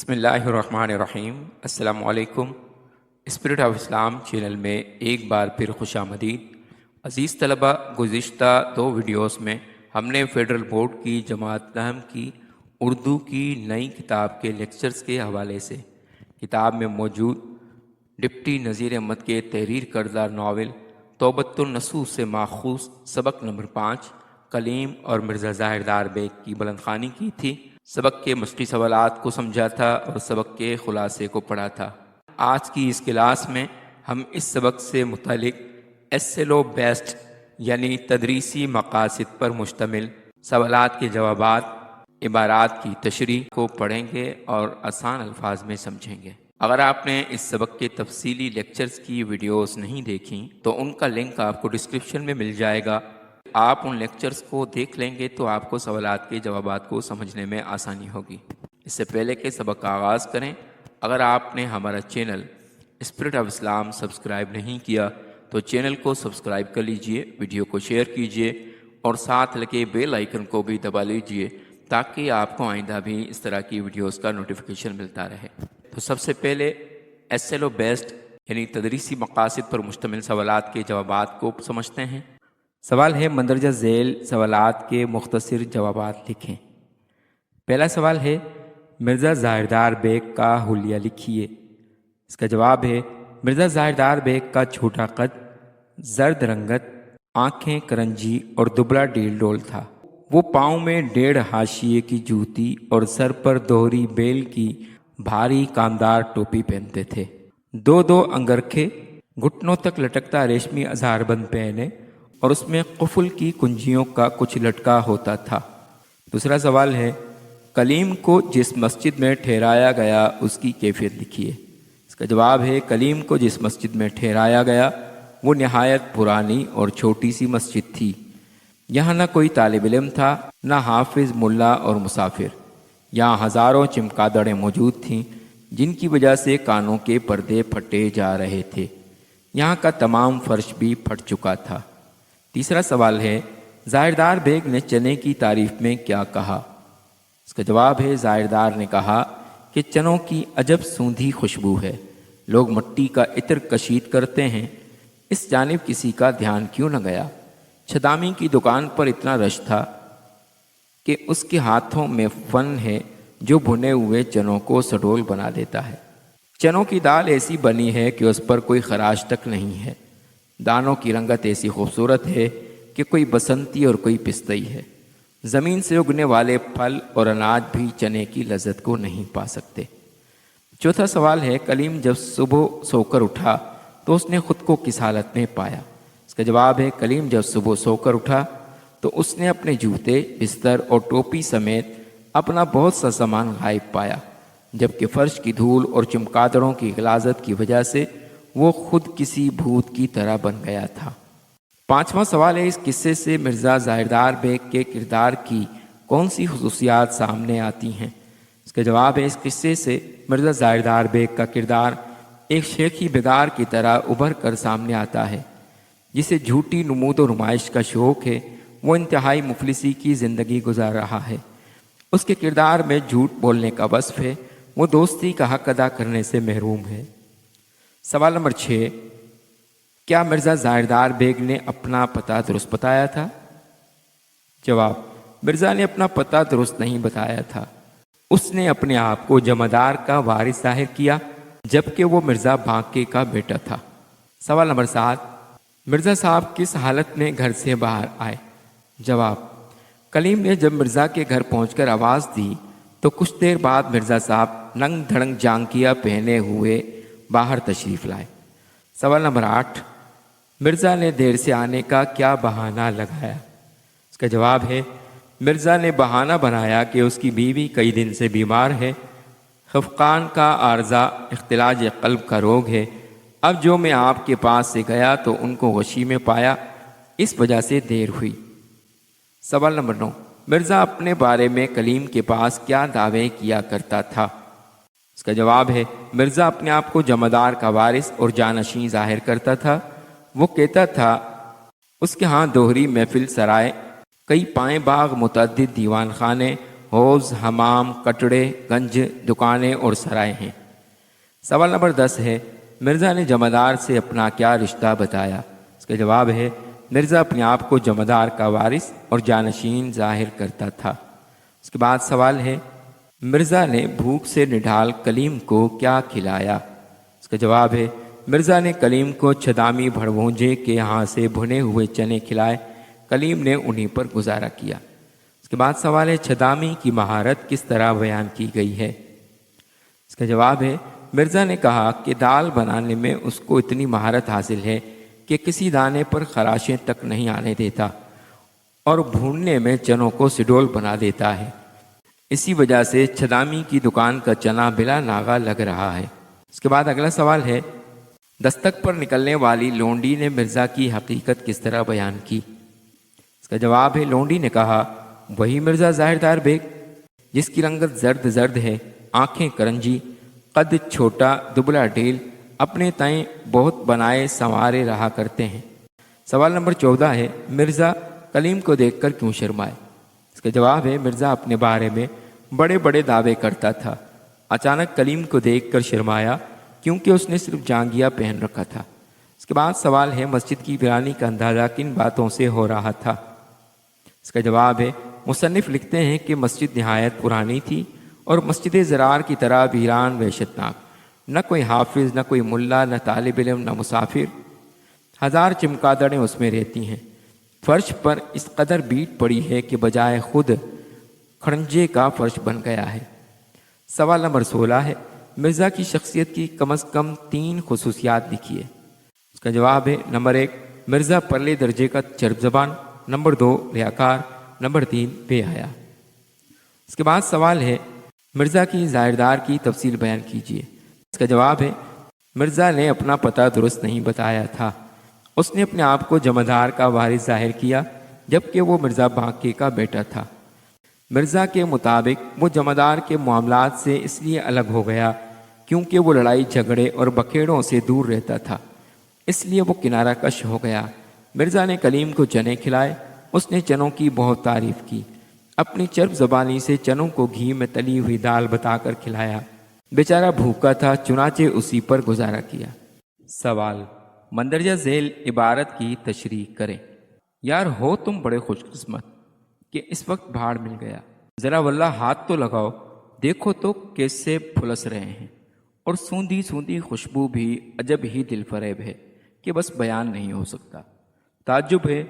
بسم اللہ الرحمن الرحیم۔ السلام علیکم۔ اسپرٹ آف اسلام چینل میں ایک بار پھر خوش آمدید۔ عزیز طلبہ، گزشتہ 2 ویڈیوز میں ہم نے فیڈرل بورڈ کی جماعت 9 کی اردو کی نئی کتاب کے لیکچرز کے حوالے سے کتاب میں موجود ڈپٹی نذیر احمد کے تحریر کردہ ناول توبۃ النصوح سے ماخوذ سبق نمبر 5 کلیم اور مرزا ظاہردار بیگ کی بلند خوانی کی تھی۔ سبق کے مشقی سوالات کو سمجھا تھا اور سبق کے خلاصے کو پڑھا تھا۔ آج کی اس کلاس میں ہم اس سبق سے متعلق SLO بیسڈ یعنی تدریسی مقاصد پر مشتمل سوالات کے جوابات، عبارات کی تشریح کو پڑھیں گے اور آسان الفاظ میں سمجھیں گے۔ اگر آپ نے اس سبق کے تفصیلی لیکچرز کی ویڈیوز نہیں دیکھیں تو ان کا لنک آپ کو ڈسکرپشن میں مل جائے گا۔ آپ ان لیکچرز کو دیکھ لیں گے تو آپ کو سوالات کے جوابات کو سمجھنے میں آسانی ہوگی۔ اس سے پہلے کہ سبق کا آغاز کریں، اگر آپ نے ہمارا channel spirit of Islam subscribe نہیں کیا تو چینل کو سبسکرائب کر لیجئے، ویڈیو کو شیئر کیجئے اور ساتھ لگے بیل آئیکن کو بھی دبا لیجئے تاکہ آپ کو آئندہ بھی اس طرح کی ویڈیوز کا نوٹیفیکیشن ملتا رہے۔ تو سب سے پہلے SLO بیسڈ یعنی تدریسی مقاصد پر مشتمل سوالات کے جوابات کو سمجھتے ہیں۔ سوال ہے، مندرجہ ذیل سوالات کے مختصر جوابات لکھیں۔ پہلا سوال ہے، مرزا ظاہردار بیگ کا حلیہ لکھیے۔ اس کا جواب ہے، مرزا ظاہردار بیگ کا چھوٹا قد، زرد رنگت، آنکھیں کرنجی اور دبلا ڈیل ڈول تھا۔ وہ پاؤں میں 1.5 حاشیے کی جوتی اور سر پر دوہری بیل کی بھاری کامدار ٹوپی پہنتے تھے۔ 2 انگرکھے، گھٹنوں تک لٹکتا ریشمی ازار بند پہنے اور اس میں قفل کی کنجیوں کا کچھ لٹکا ہوتا تھا۔ دوسرا سوال ہے، کلیم کو جس مسجد میں ٹھہرایا گیا اس کی کیفیت لکھیے۔ اس کا جواب ہے، کلیم کو جس مسجد میں ٹھہرایا گیا وہ نہایت پرانی اور چھوٹی سی مسجد تھی۔ یہاں نہ کوئی طالب علم تھا، نہ حافظ، ملا اور مسافر۔ یہاں ہزاروں چمگادڑیں موجود تھیں جن کی وجہ سے کانوں کے پردے پھٹے جا رہے تھے۔ یہاں کا تمام فرش بھی پھٹ چکا تھا۔ تیسرا سوال ہے، ظاہردار بیگ نے چنے کی تعریف میں کیا کہا؟ اس کا جواب ہے، ظاہردار نے کہا کہ چنوں کی عجب سوندھی خوشبو ہے، لوگ مٹی کا عطر کشید کرتے ہیں، اس جانب کسی کا دھیان کیوں نہ گیا؟ چھدامی کی دکان پر اتنا رش تھا کہ اس کے ہاتھوں میں فن ہے جو بھنے ہوئے چنوں کو سڈول بنا دیتا ہے۔ چنوں کی دال ایسی بنی ہے کہ اس پر کوئی خراش تک نہیں ہے۔ دانوں کی رنگت ایسی خوبصورت ہے کہ کوئی بسنتی اور کوئی پستئی ہے۔ زمین سے اگنے والے پھل اور اناج بھی چنے کی لذت کو نہیں پا سکتے۔ چوتھا سوال ہے، کلیم جب صبح سو کر اٹھا تو اس نے خود کو کس حالت میں پایا؟ اس کا جواب ہے، کلیم جب صبح سو کر اٹھا تو اس نے اپنے جوتے، بستر اور ٹوپی سمیت اپنا بہت سا سامان غائب پایا، جبکہ فرش کی دھول اور چمگادڑوں کی غلاظت کی وجہ سے وہ خود کسی بھوت کی طرح بن گیا تھا۔ پانچواں سوال ہے، اس قصے سے مرزا ظاہردار بیگ کے کردار کی کون سی خصوصیات سامنے آتی ہیں؟ اس کا جواب ہے، اس قصے سے مرزا ظاہردار بیگ کا کردار ایک شیخی بیدار کی طرح ابھر کر سامنے آتا ہے، جسے جھوٹی نمود و نمائش کا شوق ہے۔ وہ انتہائی مفلسی کی زندگی گزار رہا ہے۔ اس کے کردار میں جھوٹ بولنے کا وصف ہے۔ وہ دوستی کا حق ادا کرنے سے محروم ہے۔ سوال نمبر 6، کیا مرزا ظاہردار بیگ نے اپنا پتہ درست بتایا تھا؟ جواب، مرزا نے اپنا پتہ درست نہیں بتایا تھا۔ اس نے اپنے آپ کو جمعدار کا وارث ظاہر کیا جبکہ وہ مرزا بانکے کا بیٹا تھا۔ سوال نمبر 7، مرزا صاحب کس حالت میں گھر سے باہر آئے؟ جواب، کلیم نے جب مرزا کے گھر پہنچ کر آواز دی تو کچھ دیر بعد مرزا صاحب ننگ دھڑنگ جانکیا پہنے ہوئے باہر تشریف لائے۔ سوال نمبر 8، مرزا نے دیر سے آنے کا کیا بہانہ لگایا؟ اس کا جواب ہے، مرزا نے بہانہ بنایا کہ اس کی بیوی کئی دن سے بیمار ہے، خفقان کا عارضہ، اختلاج قلب کا روگ ہے۔ اب جو میں آپ کے پاس سے گیا تو ان کو غشی میں پایا، اس وجہ سے دیر ہوئی۔ سوال نمبر 9، مرزا اپنے بارے میں کلیم کے پاس کیا دعوے کیا کرتا تھا؟ اس کا جواب ہے، مرزا اپنے آپ کو جمعدار کا وارث اور جانشین ظاہر کرتا تھا۔ وہ کہتا تھا اس کے ہاں دوہری محفل سرائے، کئی پائیں باغ، متعدد دیوان خانے حوض، حمام، کٹڑے، گنج، دکانیں اور سرائے ہیں۔ سوال نمبر 10 ہے، مرزا نے جمعدار سے اپنا کیا رشتہ بتایا؟ اس کا جواب ہے، مرزا اپنے آپ کو جمعدار کا وارث اور جانشین ظاہر کرتا تھا۔ اس کے بعد سوال ہے، مرزا نے بھوک سے نڈھال کلیم کو کیا کھلایا؟ اس کا جواب ہے، مرزا نے کلیم کو چھدامی بھڑوونجے کے ہاں سے بھنے ہوئے چنے کھلائے، کلیم نے انہی پر گزارا کیا۔ اس کے بعد سوال ہے، چھدامی کی مہارت کس طرح بیان کی گئی ہے؟ اس کا جواب ہے، مرزا نے کہا کہ دال بنانے میں اس کو اتنی مہارت حاصل ہے کہ کسی دانے پر خراشیں تک نہیں آنے دیتا اور بھوننے میں چنوں کو سڈول بنا دیتا ہے، اسی وجہ سے چھدامی کی دکان کا چنا بلا ناغہ لگ رہا ہے۔ اس کے بعد اگلا سوال ہے، دستک پر نکلنے والی لونڈی نے مرزا کی حقیقت کس طرح بیان کی؟ اس کا جواب ہے، لونڈی نے کہا، وہی مرزا ظاہردار بیگ جس کی رنگت زرد زرد ہے، آنکھیں کرنجی، قد چھوٹا، دبلا ڈھیل، اپنے تئیں بہت بنائے سنوارے رہا کرتے ہیں۔ سوال نمبر 14 ہے، مرزا کلیم کو دیکھ کر کیوں شرمائے؟ اس کا جواب ہے، مرزا اپنے بارے میں بڑے بڑے دعوے کرتا تھا، اچانک کلیم کو دیکھ کر شرمایا کیونکہ اس نے صرف جانگیا پہن رکھا تھا۔ اس کے بعد سوال ہے، مسجد کی ویرانی کا اندازہ کن باتوں سے ہو رہا تھا؟ اس کا جواب ہے، مصنف لکھتے ہیں کہ مسجد نہایت پرانی تھی اور مسجد زرار کی طرح ویران وحشتناک، نہ کوئی حافظ، نہ کوئی ملا، نہ طالب علم، نہ مسافر، ہزار چمگادڑیں اس میں رہتی ہیں۔ فرش پر اس قدر بیٹ پڑی ہے کہ بجائے خود کھڑنجے کا فرش بن گیا ہے۔ سوال نمبر 16 ہے، مرزا کی شخصیت کی کم از کم 3 خصوصیات لکھیے۔ اس کا جواب ہے، نمبر 1، مرزا پرلے درجے کا چرب زبان، نمبر 2، ریاکار، نمبر 3، بے حیا۔ اس کے بعد سوال ہے، مرزا کی ظاہردار کی تفصیل بیان کیجیے۔ اس کا جواب ہے، مرزا نے اپنا پتہ درست نہیں بتایا تھا، اس نے اپنے آپ کو جمعدار کا وارث ظاہر کیا جبکہ وہ مرزا بانکے کا بیٹا تھا۔ مرزا کے مطابق وہ جمعدار کے معاملات سے اس لیے الگ ہو گیا کیونکہ وہ لڑائی جھگڑے اور بکھیڑوں سے دور رہتا تھا، اس لیے وہ کنارہ کش ہو گیا۔ مرزا نے کلیم کو چنے کھلائے، اس نے چنوں کی بہت تعریف کی، اپنی چرب زبانی سے چنوں کو گھی میں تلی ہوئی دال بتا کر کھلایا، بیچارہ بھوکا تھا چنانچہ اسی پر گزارا کیا۔ سوال، مندرجہ ذیل عبارت کی تشریح کریں۔ یار ہو تم بڑے خوش قسمت کہ اس وقت بھاڑ مل گیا، ذرا واللہ ہاتھ تو لگاؤ، دیکھو تو کیسے پھلس رہے ہیں، اور سوندھی سوندھی خوشبو بھی عجب ہی دل فریب ہے کہ بس بیان نہیں ہو سکتا۔ تعجب ہے،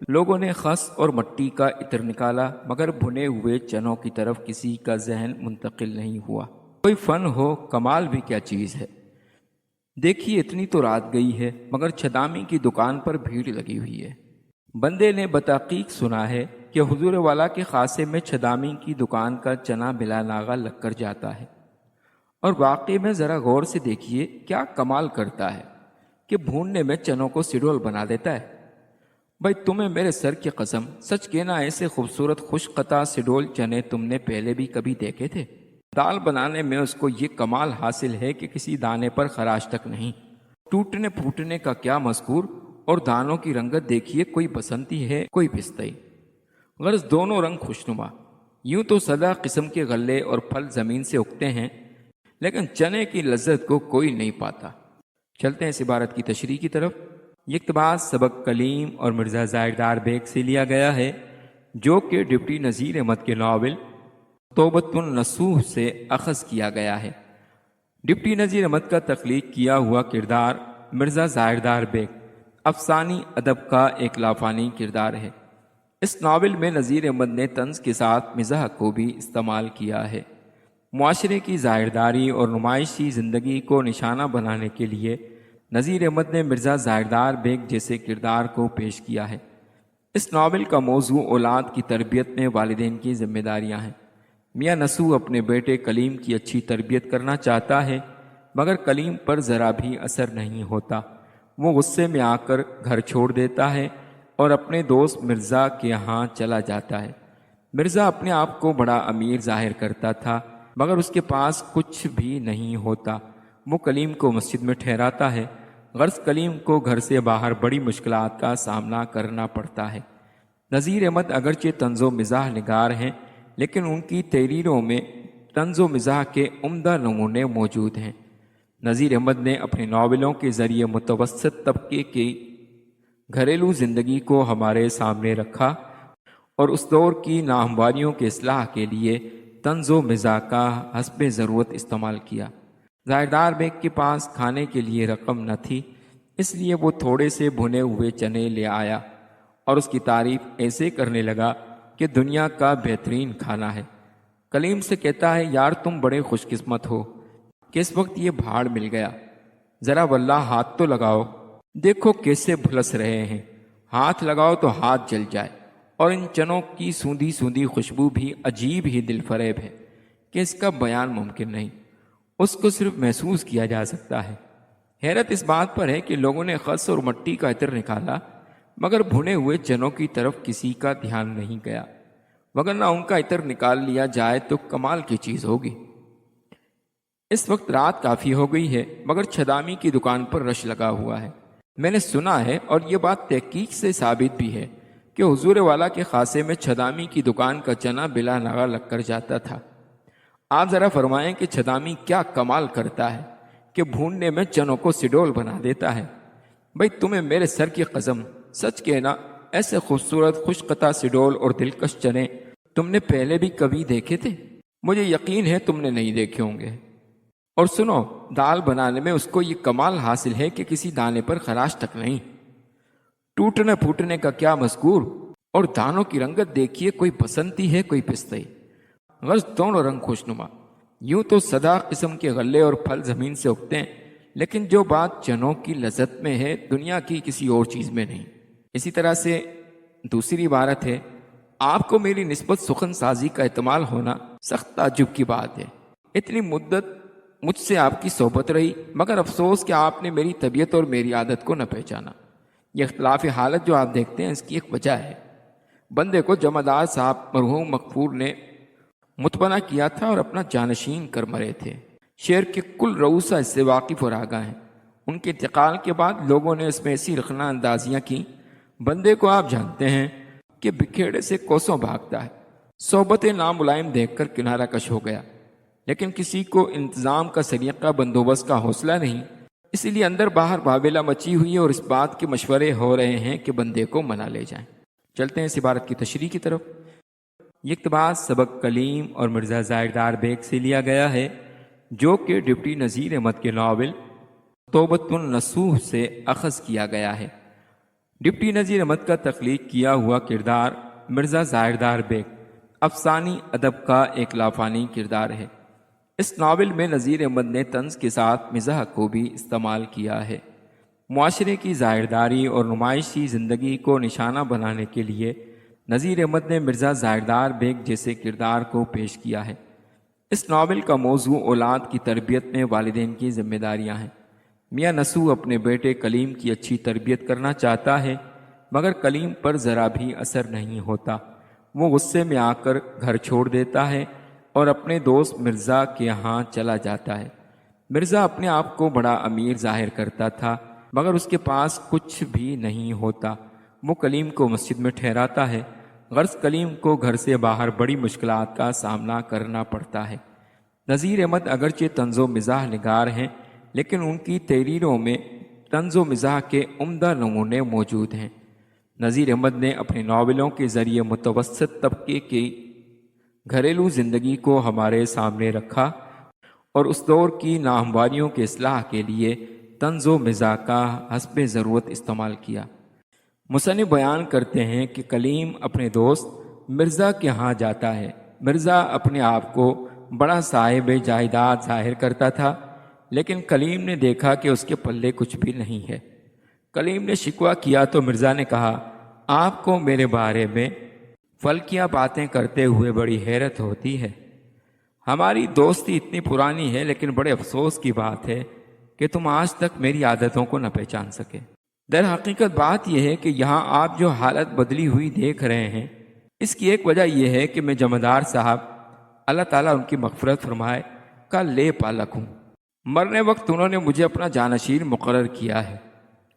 لوگوں نے خس اور مٹی کا عطر نکالا مگر بھنے ہوئے چنوں کی طرف کسی کا ذہن منتقل نہیں ہوا۔ کوئی فن ہو، کمال بھی کیا چیز ہے۔ دیکھیے اتنی تو رات گئی ہے مگر چھدامی کی دکان پر بھیڑ لگی ہوئی ہے۔ بندے نے بتحقیق سنا ہے کہ حضور والا کے خاصے میں چھدامی کی دکان کا چنا بلا ناغہ لگ کر جاتا ہے، اور واقعی میں ذرا غور سے دیکھیے کیا کمال کرتا ہے کہ بھوننے میں چنوں کو سڈول بنا دیتا ہے۔ بھائی تمہیں میرے سر کی قسم، سچ کہنا ایسے خوبصورت خوش قطع سڈول چنے تم نے پہلے بھی کبھی دیکھے تھے؟ دال بنانے میں اس کو یہ کمال حاصل ہے کہ کسی دانے پر خراش تک نہیں، ٹوٹنے پھوٹنے کا کیا مذکور، اور دانوں کی رنگت دیکھیے، کوئی بسنتی ہے کوئی پستئی، غرض دونوں رنگ خوشنما۔ یوں تو سدا قسم کے غلے اور پھل زمین سے اگتے ہیں لیکن چنے کی لذت کو کوئی نہیں پاتا۔ چلتے ہیں اس عبارت کی تشریح کی طرف۔ یہ اقتباس سبق کلیم اور مرزا ظاہردار بیگ سے لیا گیا ہے جو کہ ڈپٹی نذیر احمد کے ناول توبۃ النصوح سے اخذ کیا گیا ہے۔ ڈپٹی نذیر احمد کا تخلیق کیا ہوا کردار مرزا ظاہردار بیگ افسانی ادب کا ایک لافانی کردار ہے۔ اس ناول میں نذیر احمد نے طنز کے ساتھ مزاح کو بھی استعمال کیا ہے۔ معاشرے کی ظاہرداری اور نمائشی زندگی کو نشانہ بنانے کے لیے نذیر احمد نے مرزا ظاہردار بیگ جیسے کردار کو پیش کیا ہے۔ اس ناول کا موضوع اولاد کی تربیت میں والدین کی ذمہ داریاں ہیں۔ میاں نصوح اپنے بیٹے کلیم کی اچھی تربیت کرنا چاہتا ہے مگر کلیم پر ذرا بھی اثر نہیں ہوتا۔ وہ غصے میں آ کر گھر چھوڑ دیتا ہے اور اپنے دوست مرزا کے ہاں چلا جاتا ہے۔ مرزا اپنے آپ کو بڑا امیر ظاہر کرتا تھا مگر اس کے پاس کچھ بھی نہیں ہوتا۔ وہ کلیم کو مسجد میں ٹھہراتا ہے، غرض کلیم کو گھر سے باہر بڑی مشکلات کا سامنا کرنا پڑتا ہے۔ نذیر احمد اگرچہ طنز و مزاح نگار ہیں لیکن ان کی تحریروں میں طنز و مزاح کے عمدہ نمونے موجود ہیں۔ نذیر احمد نے اپنے ناولوں کے ذریعے متوسط طبقے کی گھریلو زندگی کو ہمارے سامنے رکھا اور اس دور کی ناہمواریوں کے اصلاح کے لیے طنز و مزاح کا حسب ضرورت استعمال کیا۔ ظاہردار بیگ کے پاس کھانے کے لیے رقم نہ تھی، اس لیے وہ تھوڑے سے بھنے ہوئے چنے لے آیا اور اس کی تعریف ایسے کرنے لگا کہ دنیا کا بہترین کھانا ہے۔ کلیم سے کہتا ہے، یار تم بڑے خوش قسمت ہو کہ اس وقت یہ بھاڑ مل گیا، ذرا واللہ ہاتھ تو لگاؤ، دیکھو کیسے بھلس رہے ہیں، ہاتھ لگاؤ تو ہاتھ جل جائے۔ اور ان چنوں کی سوندھی سوندھی خوشبو بھی عجیب ہی دل فریب ہے کہ اس کا بیان ممکن نہیں، اس کو صرف محسوس کیا جا سکتا ہے۔ حیرت اس بات پر ہے کہ لوگوں نے خس اور مٹی کا عطر نکالا مگر بھنے ہوئے چنوں کی طرف کسی کا دھیان نہیں گیا، وگرنہ ان کا عطر نکال لیا جائے تو کمال کی چیز ہوگی۔ اس وقت رات کافی ہو گئی ہے مگر چھدامی کی دکان پر رش لگا ہوا ہے۔ میں نے سنا ہے اور یہ بات تحقیق سے ثابت بھی ہے کہ حضور والا کے خاصے میں چھدامی کی دکان کا چنا بلا ناغہ لگ کر جاتا تھا۔ آپ ذرا فرمائیں کہ چھدامی کیا کمال کرتا ہے کہ بھوننے میں چنوں کو سڈول بنا دیتا ہے۔ بھئی تمہیں میرے سر کی قسم، سچ کہنا، ایسے خوبصورت خوش قطع سڈول اور دلکش چنے تم نے پہلے بھی کبھی دیکھے تھے؟ مجھے یقین ہے تم نے نہیں دیکھے ہوں گے۔ اور سنو، دال بنانے میں اس کو یہ کمال حاصل ہے کہ کسی دانے پر خراش تک نہیں، ٹوٹنے پھوٹنے کا کیا مذکور، اور دانوں کی رنگت دیکھیے، کوئی بسنتی ہے کوئی پستئی، غرض دونوں رنگ خوشنما۔ یوں تو سدا قسم کے غلے اور پھل زمین سے اگتے ہیں، لیکن جو بات چنوں کی لذت میں ہے دنیا کی کسی اور چیز میں نہیں۔ اسی طرح سے دوسری عبارت ہے، آپ کو میری نسبت سخن سازی کا احتمال ہونا سخت تعجب کی بات ہے۔ اتنی مدت مجھ سے آپ کی صحبت رہی مگر افسوس کہ آپ نے میری طبیعت اور میری عادت کو نہ پہچانا۔ یہ اختلاف حالت جو آپ دیکھتے ہیں اس کی ایک وجہ ہے۔ بندے کو جمعدار صاحب مرحوم مغفور نے متبنہ کیا تھا اور اپنا جانشین کر مرے تھے۔ شعر کے کل رؤوسہ اس سے واقف اور آگاہ ہیں۔ ان کے انتقال کے بعد لوگوں نے اس میں ایسی رخنہ اندازیاں کی، بندے کو آپ جانتے ہیں کہ بکھیڑے سے کوسوں بھاگتا ہے، صحبت ناملائم دیکھ کر کنارہ کش ہو گیا، لیکن کسی کو انتظام کا سلیقہ بندوبست کا حوصلہ نہیں، اسی لیے اندر باہر بابیلا مچی ہوئی ہے اور اس بات کے مشورے ہو رہے ہیں کہ بندے کو منا لے جائیں۔ چلتے ہیں اس عبارت کی تشریح کی طرف۔ یہ اقتباس سبق کلیم اور مرزا ظاہردار بیگ سے لیا گیا ہے، جو کہ ڈپٹی نذیر احمد کے ناول توبۃ النصوح سے اخذ کیا گیا ہے۔ ڈپٹی نذیر احمد کا تخلیق کیا ہوا کردار مرزا ظاہردار بیگ افسانی ادب کا ایک لافانی کردار ہے۔ اس ناول میں نذیر احمد نے طنز کے ساتھ مزاح کو بھی استعمال کیا ہے۔ معاشرے کی ظاہرداری اور نمائشی زندگی کو نشانہ بنانے کے لیے نذیر احمد نے مرزا ظاہردار بیگ جیسے کردار کو پیش کیا ہے۔ اس ناول کا موضوع اولاد کی تربیت میں والدین کی ذمہ داریاں ہیں۔ میاں نسو اپنے بیٹے کلیم کی اچھی تربیت کرنا چاہتا ہے مگر کلیم پر ذرا بھی اثر نہیں ہوتا۔ وہ غصے میں آ کر گھر چھوڑ دیتا ہے اور اپنے دوست مرزا کے یہاں چلا جاتا ہے۔ مرزا اپنے آپ کو بڑا امیر ظاہر کرتا تھا مگر اس کے پاس کچھ بھی نہیں ہوتا۔ وہ کلیم کو مسجد میں ٹھہراتا ہے، غرض کلیم کو گھر سے باہر بڑی مشکلات کا سامنا کرنا پڑتا ہے۔ نذیر احمد اگرچہ طنز و مزاح نگار ہیں لیکن ان کی تحریروں میں طنز و مزاح کے عمدہ نمونے موجود ہیں۔ نذیر احمد نے اپنے ناولوں کے ذریعے متوسط طبقے کی گھریلو زندگی کو ہمارے سامنے رکھا اور اس دور کی ناہمواریوں کے اصلاح کے لیے طنز و مزاح کا حسب ضرورت استعمال کیا۔ مصنف بیان کرتے ہیں کہ کلیم اپنے دوست مرزا کے ہاں جاتا ہے۔ مرزا اپنے آپ کو بڑا صاحب جائیداد ظاہر کرتا تھا لیکن کلیم نے دیکھا کہ اس کے پلے کچھ بھی نہیں ہے۔ کلیم نے شکوہ کیا تو مرزا نے کہا، آپ کو میرے بارے میں فلکیاں باتیں کرتے ہوئے بڑی حیرت ہوتی ہے۔ ہماری دوستی اتنی پرانی ہے لیکن بڑے افسوس کی بات ہے کہ تم آج تک میری عادتوں کو نہ پہچان سکے۔ در حقیقت بات یہ ہے کہ یہاں آپ جو حالت بدلی ہوئی دیکھ رہے ہیں اس کی ایک وجہ یہ ہے کہ میں جمعدار صاحب، اللہ تعالیٰ ان کی مغفرت فرمائے، کا لے پالک ہوں۔ مرنے وقت انہوں نے مجھے اپنا جانشین مقرر کیا ہے۔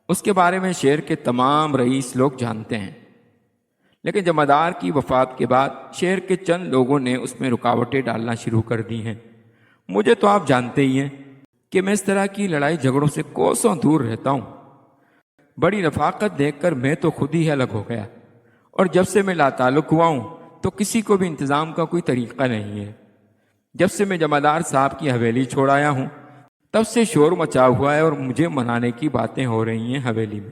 اس کے بارے میں شہر کے تمام رئیس لوگ جانتے ہیں، لیکن جمعدار کی وفات کے بعد شہر کے چند لوگوں نے اس میں رکاوٹیں ڈالنا شروع کر دی ہیں۔ مجھے تو آپ جانتے ہی ہیں کہ میں اس طرح کی لڑائی جھگڑوں سے کوسوں دور رہتا ہوں۔ بڑی رفاقت دیکھ کر میں تو خود ہی الگ ہو گیا، اور جب سے میں لاتعلق ہوا ہوں تو کسی کو بھی انتظام کا کوئی طریقہ نہیں ہے۔ جب سے میں جمعدار صاحب کی حویلی چھوڑ آیا ہوں تب سے شور مچا ہوا ہے اور مجھے منانے کی باتیں ہو رہی ہیں حویلی میں۔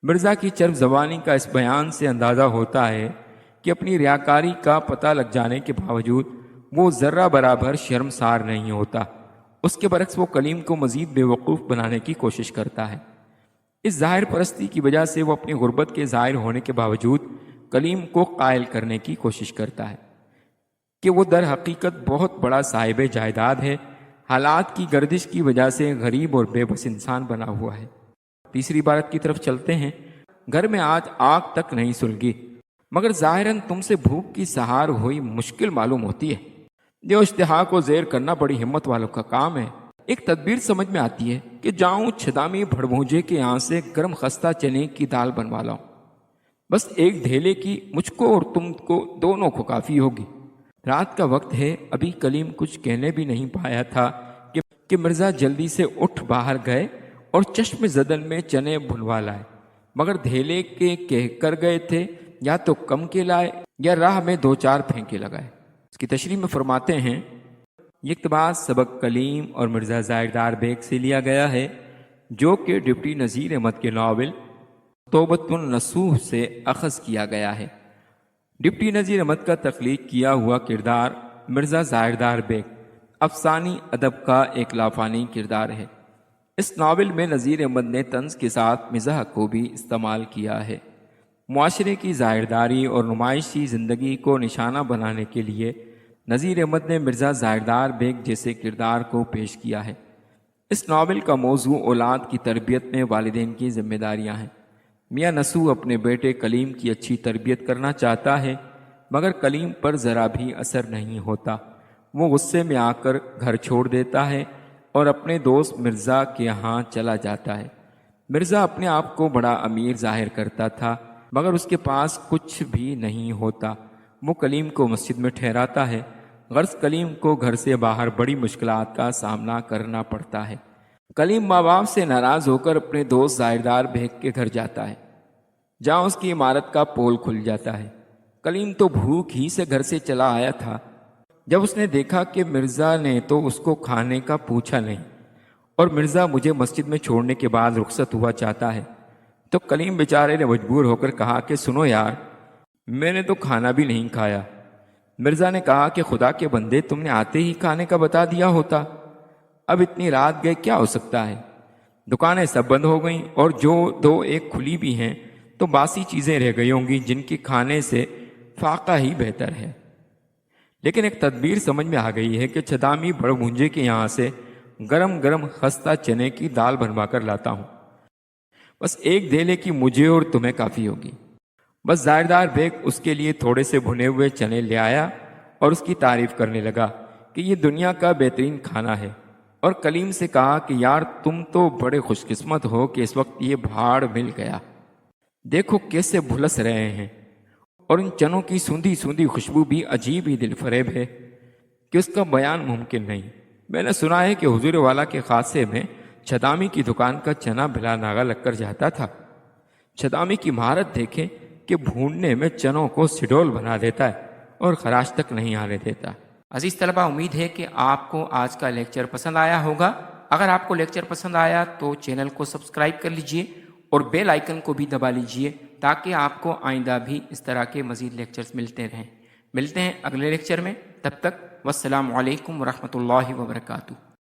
مرزا کی چرب زبانی کا اس بیان سے اندازہ ہوتا ہے کہ اپنی ریاکاری کا پتہ لگ جانے کے باوجود وہ ذرہ برابر شرمسار نہیں ہوتا۔ اس کے برعکس وہ کلیم کو مزید بے وقوف بنانے کی کوشش کرتا ہے۔ اس ظاہر پرستی کی وجہ سے وہ اپنی غربت کے ظاہر ہونے کے باوجود کلیم کو قائل کرنے کی کوشش کرتا ہے کہ وہ در حقیقت بہت بڑا صاحب جائیداد ہے، حالات کی گردش کی وجہ سے غریب اور بے بس انسان بنا ہوا ہے۔ تیسری عبارت کی طرف چلتے ہیں۔ گھر میں آج آگ تک نہیں سلگی، مگر ظاہراً تم سے بھوک کی سہار ہوئی مشکل معلوم ہوتی ہے۔ جو اشتہا کو زیر کرنا بڑی ہمت والوں کا کام ہے۔ ایک تدبیر سمجھ میں آتی ہے کہ جاؤں چھدامی بھڑبھونجے کے یہاں سے گرم خستہ چنے کی دال بنوا لاؤں، بس ایک ڈھیلے کی مجھ کو اور تم کو دونوں کو کافی ہوگی۔ رات کا وقت ہے، ابھی کلیم کچھ کہنے بھی نہیں پایا تھا کہ مرزا جلدی سے اٹھ باہر گئے اور چشم زدن میں چنے بھنوا لائے، مگر دھیلے کے کہہ کر گئے تھے یا تو کم کے لائے یا راہ میں دو چار پھینکے لگائے۔ اس کی تشریح میں فرماتے ہیں، یہ اقتباس سبق کلیم اور مرزا زائردار بیگ سے لیا گیا ہے، جو کہ ڈپٹی نذیر احمد کے ناول توبۃ النصوح سے اخذ کیا گیا ہے۔ ڈپٹی نذیر احمد کا تخلیق کیا ہوا کردار مرزا زائردار بیگ افسانی ادب کا ایک لافانی کردار ہے۔ اس ناول میں نذیر احمد نے طنز کے ساتھ مزاح کو بھی استعمال کیا ہے۔ معاشرے کی ظاہرداری اور نمائشی زندگی کو نشانہ بنانے کے لیے نذیر احمد نے مرزا زائردار بیگ جیسے کردار کو پیش کیا ہے۔ اس ناول کا موضوع اولاد کی تربیت میں والدین کی ذمہ داریاں ہیں۔ میاں نسو اپنے بیٹے کلیم کی اچھی تربیت کرنا چاہتا ہے، مگر کلیم پر ذرا بھی اثر نہیں ہوتا۔ وہ غصے میں آ کر گھر چھوڑ دیتا ہے اور اپنے دوست مرزا کے ہاں چلا جاتا ہے۔ مرزا اپنے آپ کو بڑا امیر ظاہر کرتا تھا، مگر اس کے پاس کچھ بھی نہیں ہوتا۔ وہ کلیم کو مسجد میں ٹھہراتا ہے، غرض کلیم کو گھر سے باہر بڑی مشکلات کا سامنا کرنا پڑتا ہے۔ کلیم ماں باپ سے ناراض ہو کر اپنے دوست زائردار بیگ کے گھر جاتا ہے، جہاں اس کی عمارت کا پول کھل جاتا ہے۔ کلیم تو بھوک ہی سے گھر سے چلا آیا تھا۔ جب اس نے دیکھا کہ مرزا نے تو اس کو کھانے کا پوچھا نہیں اور مرزا مجھے مسجد میں چھوڑنے کے بعد رخصت ہوا چاہتا ہے، تو کلیم بیچارے نے مجبور ہو کر کہا کہ سنو یار، میں نے تو کھانا بھی نہیں کھایا۔ مرزا نے کہا کہ خدا کے بندے، تم نے آتے ہی کھانے کا بتا دیا ہوتا، اب اتنی رات گئے کیا ہو سکتا ہے؟ دکانیں سب بند ہو گئیں اور جو دو ایک کھلی بھی ہیں تو باسی چیزیں رہ گئی ہوں گی جن کے کھانے سے فاقہ ہی بہتر ہے۔ لیکن ایک تدبیر سمجھ میں آ گئی ہے کہ چھدامی بھڑبھونجے کے یہاں سے گرم گرم خستہ چنے کی دال بنوا کر لاتا ہوں، بس ایک دھیلے کی مجھے اور تمہیں کافی ہوگی۔ بس زائردار بیگ اس کے لیے تھوڑے سے بھنے ہوئے چنے لے آیا اور اس کی تعریف کرنے لگا کہ یہ دنیا کا بہترین کھانا ہے، اور کلیم سے کہا کہ یار تم تو بڑے خوش قسمت ہو کہ اس وقت یہ بھاڑ مل گیا، دیکھو کیسے بھلس رہے ہیں، اور ان چنوں کی سوندھی سوندھی خوشبو بھی عجیب ہی دل فریب ہے کہ اس کا بیان ممکن نہیں۔ میں نے سنا ہے کہ حضور والا کے خاصے میں چھدامی کی دکان کا چنا بلا ناغا لگ کر جاتا تھا۔ چھدامی کی مہارت دیکھیں کہ بھوننے میں چنوں کو سڈول بنا دیتا ہے اور خراش تک نہیں آنے دیتا۔ عزیز طلبہ، امید ہے کہ آپ کو آج کا لیکچر پسند آیا ہوگا۔ اگر آپ کو لیکچر پسند آیا تو چینل کو سبسکرائب کر لیجئے اور بیل آئیکن کو بھی دبا لیجئے تاکہ آپ کو آئندہ بھی اس طرح کے مزید لیکچرز ملتے رہیں۔ ملتے ہیں اگلے لیکچر میں، تب تک والسلام علیکم ورحمۃ اللہ وبرکاتہ۔